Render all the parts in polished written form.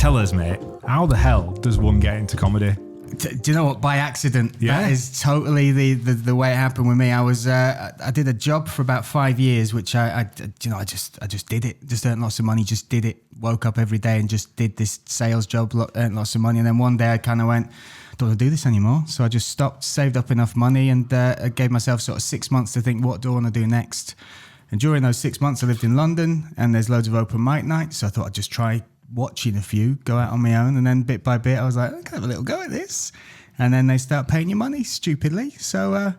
tell us, mate, how the hell does one get into comedy? Do you know what? By accident. Yeah. That is totally the way it happened with me. I did a job for about 5 years, which I just did it. Just earned lots of money. Just did it. Woke up every day and just did this sales job. Earned lots of money, and then one day I kind of went, I don't want to do this anymore. So I just stopped, saved up enough money, and I gave myself sort of 6 months to think, what do I want to do next? And during those 6 months, I lived in London, and there's loads of open mic nights. So I thought I'd just try watching a few, go out on my own, and then bit by bit I was like, I can have a little go at this, and then they start paying you money stupidly. So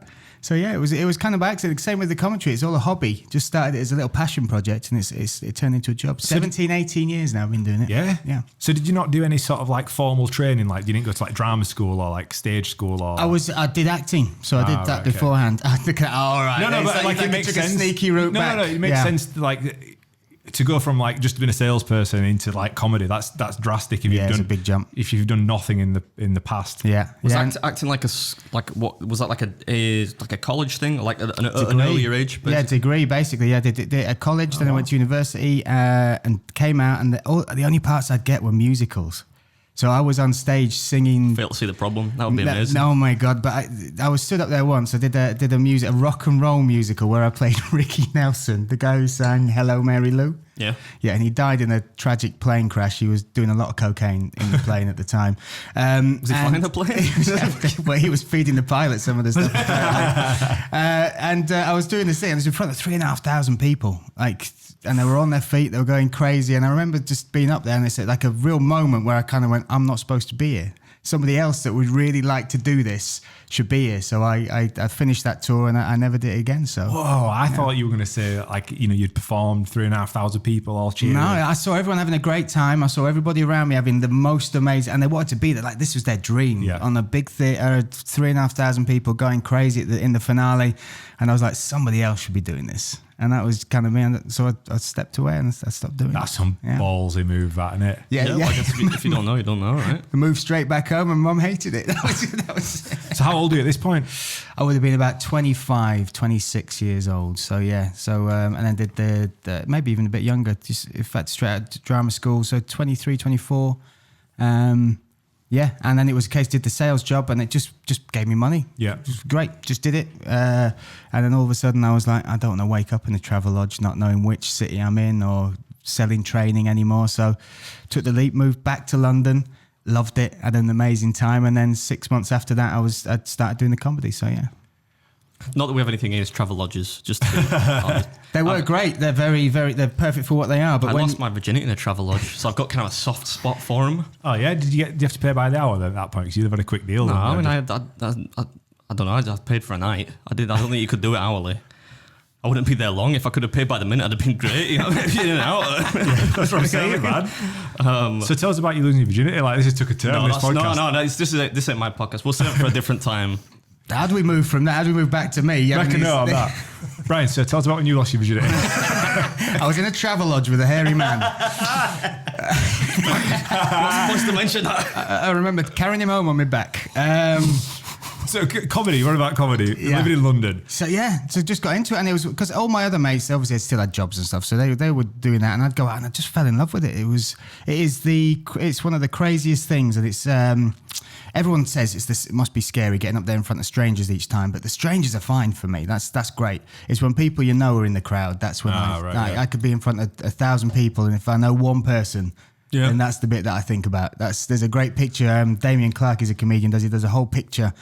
yeah, it was kind of by accident. Same with the commentary, it's all a hobby. Just started it as a little passion project, and it turned into a job. 18 years now I've been doing it. Yeah. So did you not do any sort of like formal training? Like you didn't go to like drama school or like stage school or? I did acting, so I did that beforehand. All right. No, but like it makes sense. A sneaky route back. No, it makes sense. To go from like just being a salesperson into like comedy, that's drastic. If you've done it's a big jump. If you've done nothing in the past, Was acting like what was that like a college thing, like an earlier age? Basically? Yeah, degree basically. Yeah, did at college, then I went to university and came out, and the only parts I'd get were musicals. So I was on stage singing. Fail to see the problem. That would be amazing. Oh my God! But I was stood up there once. I did a rock and roll musical where I played Ricky Nelson, the guy who sang "Hello Mary Lou." Yeah. Yeah, and he died in a tragic plane crash. He was doing a lot of cocaine in the plane at the time. Was he flying the plane? Well, he was feeding the pilot some of the stuff. I was doing this thing, and it was in front of 3,500 people, and they were on their feet, they were going crazy. And I remember just being up there, and it's like a real moment where I kind of went, I'm not supposed to be here. Somebody else that would really like to do this should be here. So I finished that tour, and I never did it again. So whoa, I thought you were going to say like, you'd performed 3,500 people all cheering. No, I saw everyone having a great time. I saw everybody around me having the most amazing, and they wanted to be there. Like this was their dream. Yeah. On a big theatre, 3,500 people going crazy in the finale, and I was like, somebody else should be doing this. And that was kind of me. And so I stepped away and I stopped doing That's it. some ballsy move, that, isn't it? Yeah. Well, I guess if you don't know, you don't know, right? I moved straight back home, and Mum hated it. That was So how old are you at this point? I would have been about 25, 26 years old. So yeah. So and then did the maybe even a bit younger. Just in fact, straight out of drama school. So 23, 24. Yeah, and then it was a case, did the sales job, and it just gave me money. Yeah. It was great, just did it. And then all of a sudden I was like, I don't want to wake up in a travel lodge not knowing which city I'm in or selling training anymore. So took the leap, moved back to London, loved it, had an amazing time. And then 6 months after that, I'd started doing the comedy, so yeah. Not that we have anything against travel lodges, just to be honest. They were great. They're they're perfect for what they are. But I lost my virginity in a travel lodge, so I've got kind of a soft spot for them. Oh yeah, do you have to pay by the hour then at that point? Because you'd have had a quick deal. No, I mean, I don't know. I paid for a night. I don't think you could do it hourly. I wouldn't be there long. If I could have paid by the minute, I'd have been great. You know, in and out. That's what I'm saying, man. So tell us about you losing your virginity. Like this has took a turn. No. This ain't my podcast. We'll save it for a different time. How do we move from that? How do we move back to me? Make a note of that. Bryan, so tell us about when you lost your virginity. I was in a travel lodge with a hairy man. What's the mention that? I remember carrying him home on my back. So comedy, what about comedy? Yeah. Living in London. So just got into it, and it was because all my other mates obviously still had jobs and stuff, so they were doing that, and I'd go out and I just fell in love with it. It's one of the craziest things, and it's everyone says it must be scary getting up there in front of strangers each time, but the strangers are fine for me. That's great. It's when people you know are in the crowd. That's when I could be in front of 1,000 people, and if I know one person. Yeah. And that's the bit that I think about. There's a great picture. Damien Clark is a comedian. Does a whole picture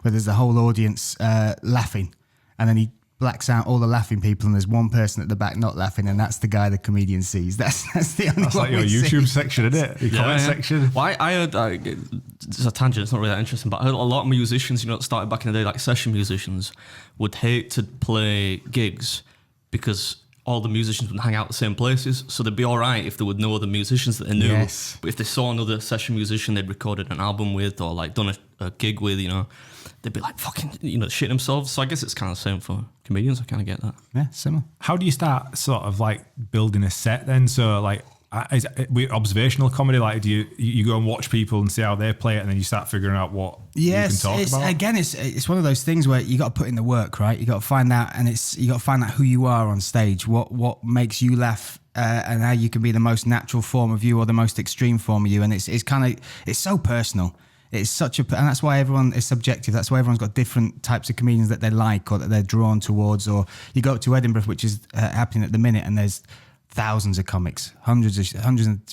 where there's the whole audience laughing, and then he blacks out all the laughing people, and there's one person at the back not laughing, and that's the guy the comedian sees. That's the only. That's one like your YouTube section, isn't it? Your comment section. Well, I heard it's a tangent. It's not really that interesting, but I heard a lot of musicians, that started back in the day, like session musicians, would hate to play gigs because all the musicians would hang out at the same places, so they'd be all right if there were no other musicians that they knew. Yes. But if they saw another session musician they'd recorded an album with or like done a gig with, they'd be like fucking, shitting themselves. So I guess it's kind of the same for comedians. I kind of get that. Yeah, similar. How do you start sort of like building a set then? So like, is it observational comedy? Like, do you go and watch people and see how they play it, and then you start figuring out what you can talk about? Again, it's one of those things where you got to put in the work, right? You got to find out, and you got to find out who you are on stage. What makes you laugh and how you can be the most natural form of you or the most extreme form of you. And it's so personal. It's such and that's why everyone is subjective. That's why everyone's got different types of comedians that they like or that they're drawn towards. Or you go up to Edinburgh, which is happening at the minute, and there's thousands of comics, hundreds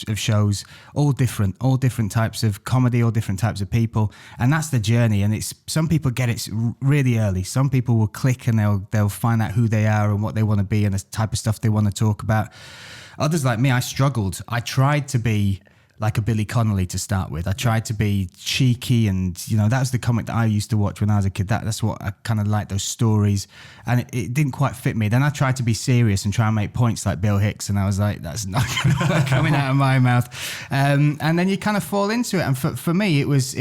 of shows, all different types of comedy, all different types of people, and that's the journey. And it's some people get it really early. Some people will click and they'll find out who they are and what they want to be and the type of stuff they want to talk about. Others like me, I struggled. I tried to be like a Billy Connolly to start with. I tried to be cheeky, and that was the comic that I used to watch when I was a kid. That's what I kind of liked, those stories, and it didn't quite fit me. Then I tried to be serious and try and make points like Bill Hicks, and I was like, that's not coming out of my mouth. And then you kind of fall into it. And for me, it was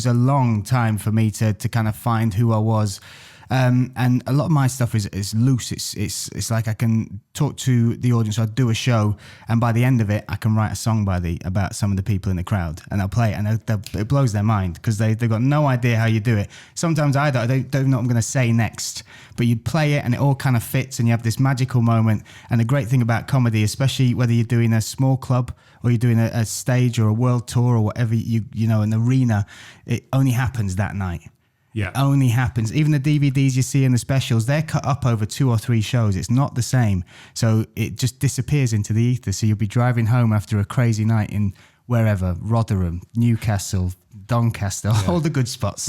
a long time for me to kind of find who I was. And a lot of my stuff is loose. It's like I can talk to the audience. I do a show, and by the end of it, I can write a song about some of the people in the crowd, and I'll play it, and it blows their mind because they've got no idea how you do it. Sometimes I don't know what I'm going to say next, but you play it, and it all kind of fits, and you have this magical moment. And the great thing about comedy, especially whether you're doing a small club or you're doing a stage or a world tour or whatever, an arena, it only happens that night. Yeah. It only happens. Even the DVDs you see in the specials, they're cut up over 2 or 3 shows. It's not the same. So it just disappears into the ether. So you'll be driving home after a crazy night in wherever, Rotherham, Newcastle, Doncaster, all the good spots.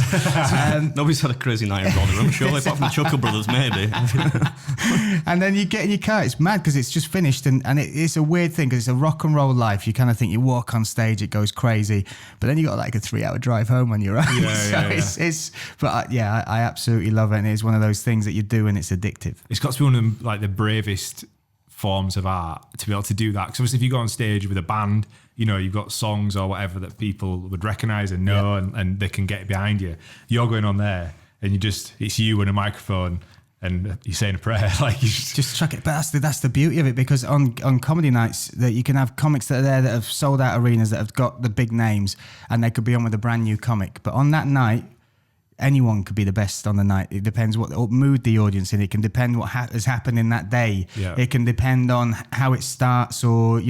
Nobody's had a crazy night in Rotherham, surely, apart from Chuckle Brothers, maybe. And then you get in your car. It's mad because it's just finished, and it's a weird thing because it's a rock and roll life. You kind of think you walk on stage, it goes crazy, but then you got like a 3-hour drive home on your own. I absolutely love it, and it's one of those things that you do, and it's addictive. It's got to be one of the bravest forms of art to be able to do that. Because obviously, if you go on stage with a band, you've got songs or whatever that people would recognize and know, and they can get behind you. You're going on there, and it's you and a microphone, and you're saying a prayer. Like you just chuck it. But that's the beauty of it, because on comedy nights that you can have comics that are there that have sold out arenas, that have got the big names, and they could be on with a brand new comic. But on that night, anyone could be the best on the night. It depends what mood the audience in. It can depend what has happened in that day. Yeah. It can depend on how it starts, or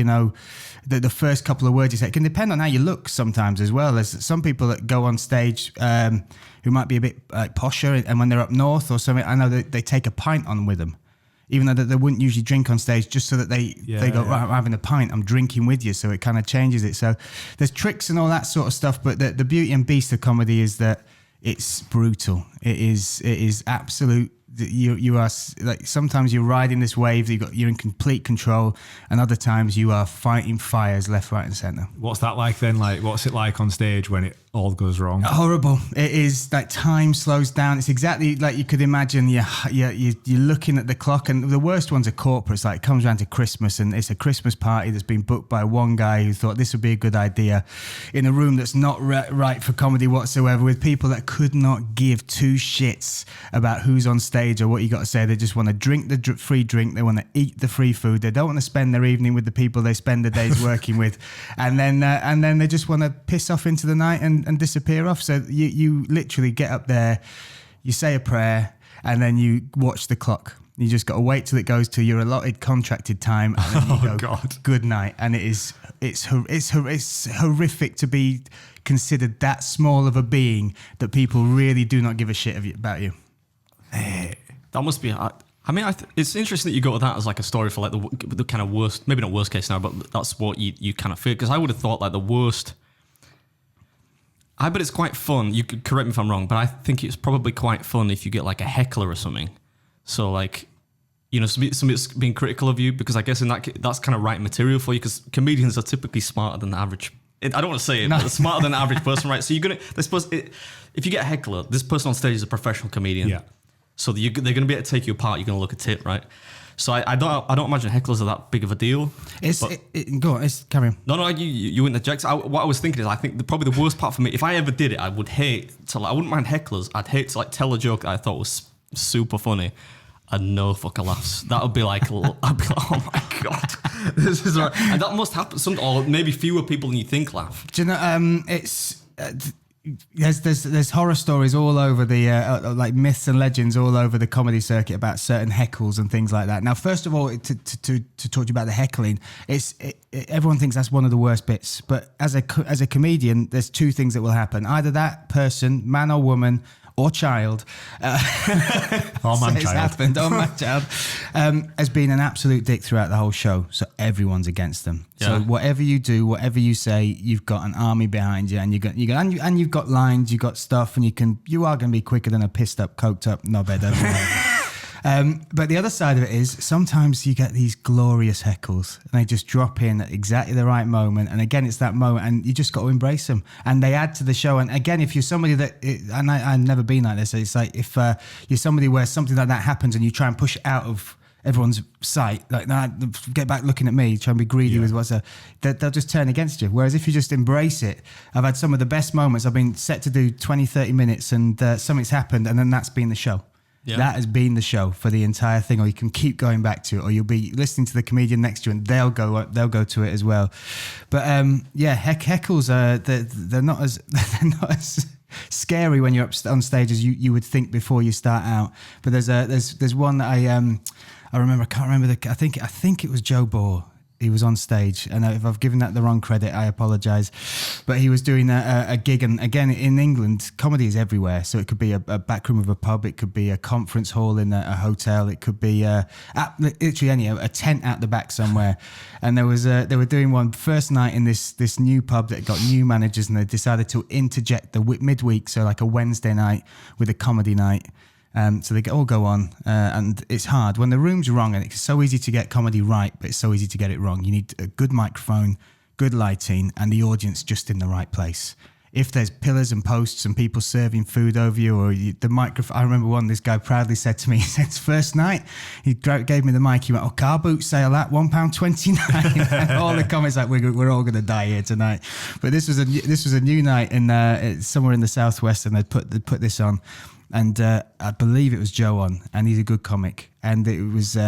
the first couple of words you say. It can depend on how you look sometimes as well. There's some people that go on stage who might be a bit like posher, and when they're up north or something, I know that they take a pint on with them, even though they wouldn't usually drink on stage, just so that they go, right, I'm having a pint, I'm drinking with you, so it kind of changes it. So there's tricks and all that sort of stuff, but the beauty and beast of comedy is that it's brutal. It is absolute. You are like, sometimes you're riding this wave, you're in complete control, and other times you are fighting fires left, right, and centre. What's that like then? Like, what's it like on stage when it all goes wrong? Horrible. It is like time slows down. It's exactly like you could imagine. You're looking at the clock, and the worst ones are corporates. Like, it comes around to Christmas, and it's a Christmas party that's been booked by one guy who thought this would be a good idea in a room that's not right for comedy whatsoever, with people that could not give 2 shits about who's on stage or what you got to say. They just want to drink the free drink. They want to eat the free food. They don't want to spend their evening with the people they spend the days working with, and then they just want to piss off into the night and disappear off. So you literally get up there, you say a prayer, and then you watch the clock. You just got to wait till it goes to your allotted contracted time, and then you go, God, good night. And it's horrific to be considered that small of a being, that people really do not give a shit about you. That must be. I mean, it's interesting that you go to that as like a story for like the kind of worst, maybe not worst case now, but that's what you kind of feel. Because I would have thought like the worst. I bet it's quite fun. You could correct me if I'm wrong, but I think it's probably quite fun if you get like a heckler or something. So like, somebody's being critical of you, because I guess in that's kind of right material for you, because comedians are typically smarter than the average. I don't want to say it, but they're smarter than the average person, right? So if you get a heckler, this person on stage is a professional comedian. Yeah. So they're going to be able to take you apart. You're going to look at it, right? So I don't imagine hecklers are that big of a deal. Go on, carry on. No, you interject. What I was thinking is, I think probably the worst part for me, if I ever did it, I would hate to. I wouldn't mind hecklers. I'd hate to like tell a joke that I thought was super funny, and no fucker laughs. That would be like, I'd be like, oh my god, this is right. And that must happen. Or maybe fewer people than you think laugh. Do you know? there's horror stories all over the like myths and legends all over the comedy circuit about certain heckles and things like that. Now, first of all, to talk to you about the heckling, everyone thinks that's one of the worst bits. But as a comedian, there's two things that will happen: either that person, man or woman, or child, or man child, happened, or man child, has been an absolute dick throughout the whole show. So everyone's against them. Yeah. So whatever you do, whatever you say, you've got an army behind you, and you've got lines, you've got stuff, and you are going to be quicker than a pissed up, coked up knobhead. But the other side of it is sometimes you get these glorious heckles and they just drop in at exactly the right moment. And again, it's that moment and you just got to embrace them and they add to the show. And again, if you're somebody and I've never been like this, it's like if you're somebody where something like that happens and you try and push it out of everyone's sight, like, nah, get back looking at me, try and be greedy with what's they'll just turn against you. Whereas if you just embrace it, I've had some of the best moments. I've been set to do 20, 30 minutes and something's happened and then that's been the show. Yeah. That has been the show for the entire thing, or you can keep going back to it, or you'll be listening to the comedian next to you, and they'll go to it as well. But heckles they're not as scary when you're up on stage as you would think before you start out. But there's one that I remember. I can't remember I think it was Joe Bohr. He was on stage, and if I've given that the wrong credit, I apologise. But he was doing a gig, and again, in England, comedy is everywhere. So it could be a back room of a pub, it could be a conference hall in a hotel, it could be literally a tent out the back somewhere. And they were doing one first night in this new pub that got new managers, and they decided to interject the midweek, so like a Wednesday night with a comedy night. So they all go on, and it's hard when the room's wrong, and it's so easy to get comedy right, but it's so easy to get it wrong. You need a good microphone, good lighting, and the audience just in the right place. If there's pillars and posts and people serving food over you, or the microphone, I remember this guy proudly said to me, he said, first night, he gave me the mic, he went, car boot sale at £1.29. And all the comments like, we're all going to die here tonight. But this was a new night in somewhere in the Southwest, and they'd put this on. And I believe it was Joe on, and he's a good comic. And it was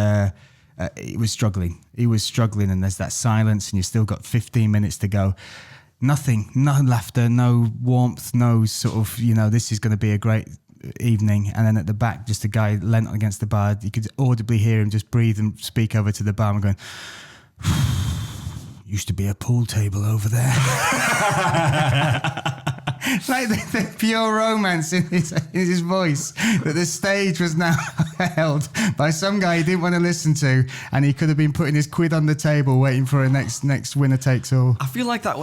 struggling. He was struggling, and there's that silence, and you've still got 15 minutes to go. Nothing, no laughter, no warmth, no sort of, this is going to be a great evening. And then at the back, just a guy leant against the bar. You could audibly hear him just breathe and speak over to the barman going, used to be a pool table over there. Like the pure romance in his voice, that the stage was now held by some guy he didn't want to listen to, and he could have been putting his quid on the table waiting for a next winner takes all. I feel like that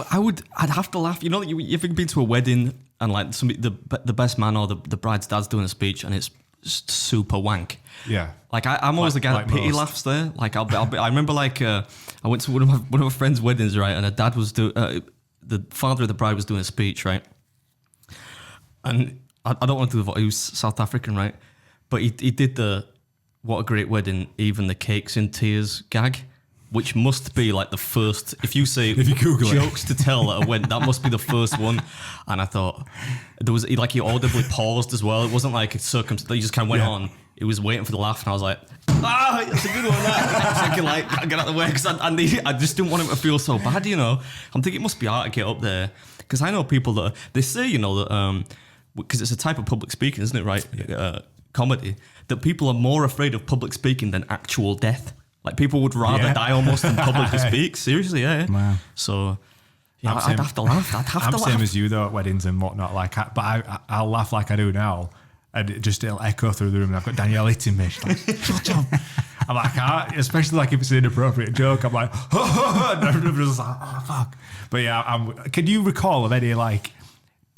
I'd have to laugh. You've been to a wedding and like the best man or the bride's dad's doing a speech and it's just super wank. Yeah. Like I'm always the guy that pity laughs there. Like I remember like I went to one of my friends' weddings, right, and a dad was the father of the bride was doing a speech, right. And I don't want to do the voice. He was South African, right? But he did the "What a Great Wedding, Even the Cake's in Tears" gag, which must be like the first. If you Google jokes to tell at a wedding, that must be the first one. And I thought he audibly paused as well. It wasn't like a circumstance. He just kind of went on. He was waiting for the laugh, and I was like, that's a good one. That. Thinking like, get out of the way, because I just didn't want him to feel so bad. I'm thinking it must be hard to get up there, because I know people that they say that. Because it's a type of public speaking, isn't it, right? Yeah. Comedy, that people are more afraid of public speaking than actual death. Like people would rather die almost than publicly speak. Seriously, yeah. Wow. So, I'd have to laugh. I'm same as you though at weddings and whatnot. But I'll laugh like I do now, and it'll echo through the room. And I've got Danielle hitting me. She's like, shut up. I'm like, I can't, especially like if it's an inappropriate joke. I'm like, and everybody's like, oh fuck. But yeah, can you recall of any like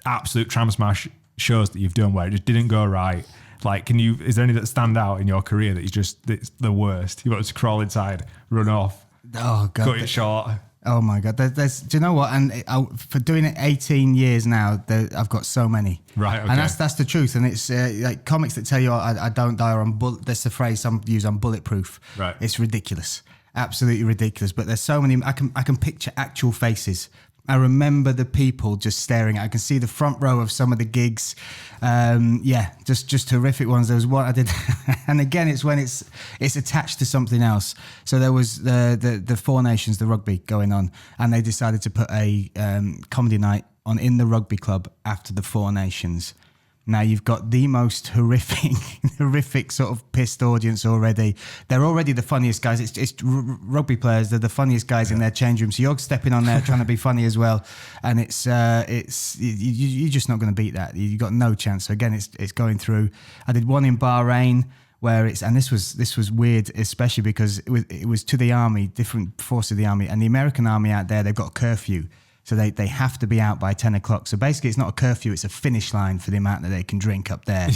absolute tram smash shows that you've done where it just didn't go right? Like, is there any that stand out in your career that it's the worst? You want to crawl inside, run off, cut it short. Oh my God. Do you know what? And for doing it 18 years now, I've got so many. Right. Okay. And that's the truth. And it's like comics that tell you, I don't die, or that's the phrase some use, I'm bulletproof. Right. It's ridiculous. Absolutely ridiculous. But there's so many, I can picture actual faces. I remember the people just staring. I can see the front row of some of the gigs. Just horrific ones. There was one I did, and again, it's when it's attached to something else. So there was the Four Nations, the rugby going on, and they decided to put a comedy night on In the Rugby Club after the Four Nations. Now you've got the most horrific sort of pissed audience already. They're already the funniest guys. It's rugby players. They're the funniest guys in their change room. So you're stepping on there trying to be funny as well, and you're just not going to beat that. You've got no chance. So again, it's going through. I did one in Bahrain where this was weird, especially because it was to the army, different force of the army, and the American army out there, they've got a curfew. So they have to be out by 10 o'clock. So basically, it's not a curfew; it's a finish line for the amount that they can drink up there.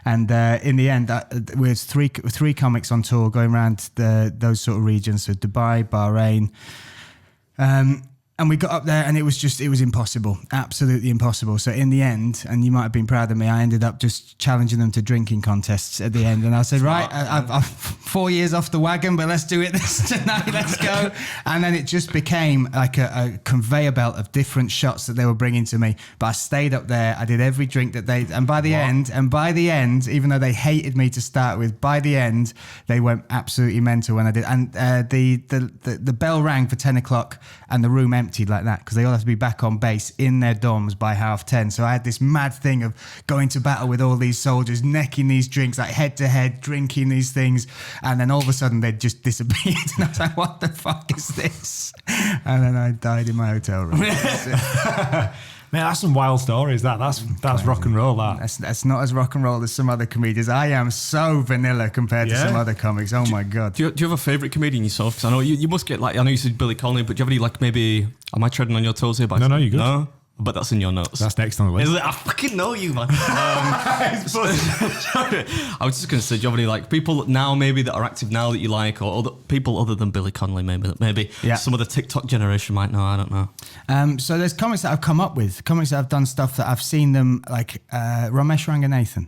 And in the end, we had three comics on tour going around those sort of regions, so Dubai, Bahrain. And we got up there and it was impossible, absolutely impossible. So in the end, and you might have been proud of me, I ended up just challenging them to drinking contests at the end. And I said, right, I've 4 years off the wagon, but let's do it this tonight, let's go. And then it just became like a conveyor belt of different shots that they were bringing to me. But I stayed up there, I did every drink that and by the end, even though they hated me to start with, by the end, they went absolutely mental when I did. And the bell rang for 10 o'clock and the room emptied like that because they all have to be back on base in their dorms by 10:30. So I had this mad thing of going to battle with all these soldiers, necking these drinks like head to head, drinking these things, and then all of a sudden they'd just disappeared. And I was like, what the fuck is this? And then I died in my hotel room. Man, that's some wild stories. That's rock and roll. That's not as rock and roll as some other comedians. I am so vanilla compared to some other comics. Oh my god. Do you have a favourite comedian yourself? Because I know you must get I know you said Billy Connolly, but do you have any maybe? Am I treading on your toes here? No, you're good. No. But that's in your notes. That's next on the list. Is it? I fucking know you, man. I was just going to say, do you have any people now maybe that are active now that you like, or other people other than Billy Connolly maybe that maybe some of the TikTok generation might know? I don't know. So there's comics that I've come up with, comics that I've done stuff that I've seen them Ramesh Ranganathan.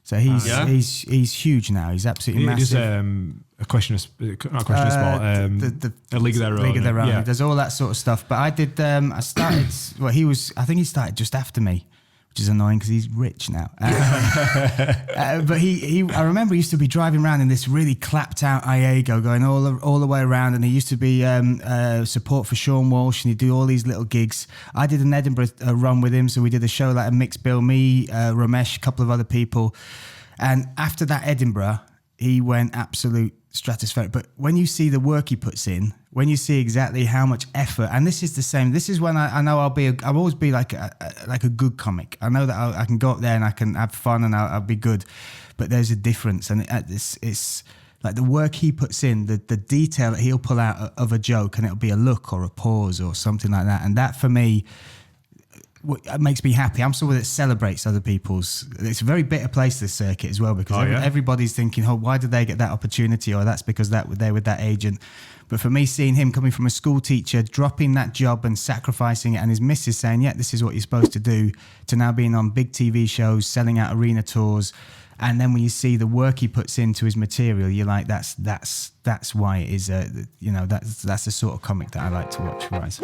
So he's huge now. He's absolutely massive. Just a question of not a question of sport. A League of Their Own. League of Their Own. Yeah. He does all that sort of stuff. But I did. I started. Well, I think he started just after me, which is annoying because he's rich now. But I remember he used to be driving around in this really clapped out Iego, going all the way around, and he used to be support for Sean Walsh, and he'd do all these little gigs. I did an Edinburgh run with him, so we did a show like a mixed bill, me, Ramesh, a couple of other people, and after that Edinburgh, he went absolute stratospheric. But when you see the work he puts in, when you see exactly how much effort, and this is the same. This is when I know I'll always be like a good comic. I know that I can go up there and I can have fun and I'll be good. But there's a difference, and it's like the work he puts in, the detail that he'll pull out of a joke, and it'll be a look or a pause or something like that. And that for me, it makes me happy. I'm someone that celebrates other people's. It's a very bitter place, this circuit as well, because everybody's thinking, why did they get that opportunity? Or that's because they're with that agent. But for me, seeing him coming from a school teacher, dropping that job and sacrificing it, and his missus saying, yeah, this is what you're supposed to do, to now being on big TV shows, selling out arena tours. And then when you see the work he puts into his material, you're like, that's why it is, that's the sort of comic that I like to watch, Rise.